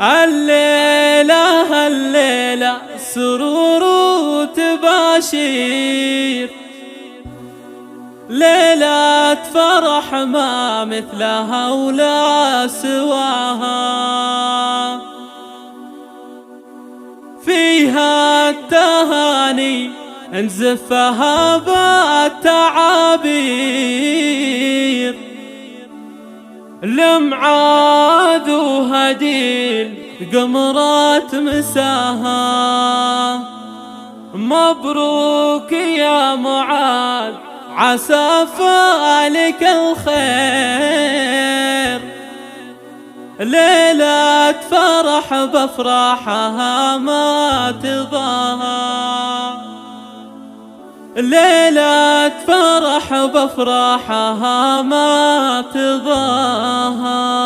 الليلة الليلة سرور وتباشير، ليلة فرح ما مثلها ولا سواها، فيها التهاني نزفها بالتعابير، لمعاذ وهديل قمرات مساها. مبروك يا معاذ عسى فالك الخير، ليلة فرح بفرحها ما تضاهى، ليلة فرح بفرحها ما تضاهى.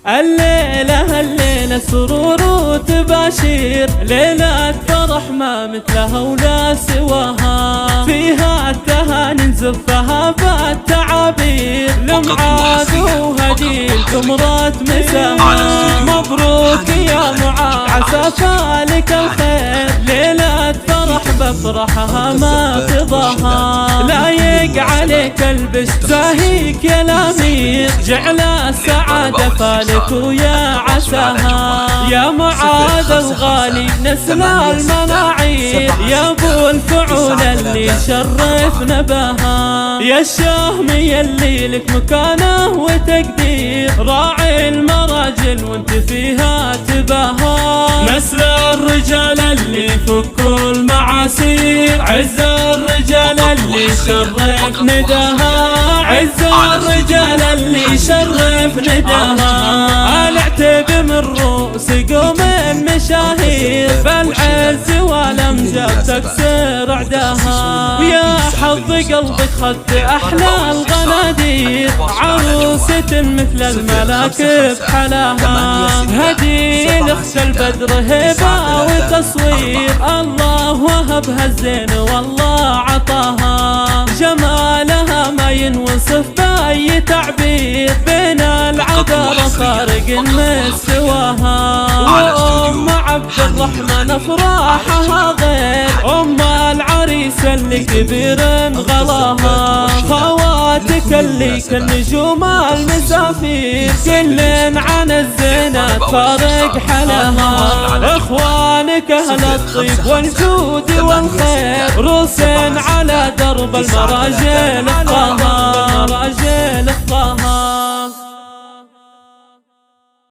الليلة الليلة سرور وتباشير، ليلة فرح ما مثلها ولا سواها، فيها التهاني نزفها بالتعابير، لمعاذ وهديل قمرات مساها. مبروك يا معاذ عسى فالك الخير، ليلة فرح بفرحها ما تضاهى، لايق عليك البش زاهيك يا الامير، جعل السعادة فالك ويا عساها. يا معاذ الغالي نسل المناعير، يا ابو الفعول اللي شرفنا بها، يا الشهمي اللي لك مكانه وتقدير، راعي المراجل وانت فيها تباها. نسل الرجال اللي فكوا المعاسير، عز الرجال اللي شرف نداها، عز الرجال اللي شرف نداها. العتب من رؤوس قوم مشاهير، بالعز والامجاد تكسر عداها. يا حظ قلبك خذت احلى الغنادير، عروسة مثل الملاك بحلاها، هدي اخت البدر هبه وتصوير، الله وهبها الزين والله عطاها. جمالها ما ينوصف باي تعبير، بين العذر فارق مستواها. وام عبد الرحمن افراحها غير، ام العريس اللي كبير غلاها، خواتك اللي كالنجوم المسافير، كل عن الزينة فارق حلاها. اخوانك اهل الطيب والجود والخير، روس على درب المراجل الطاها.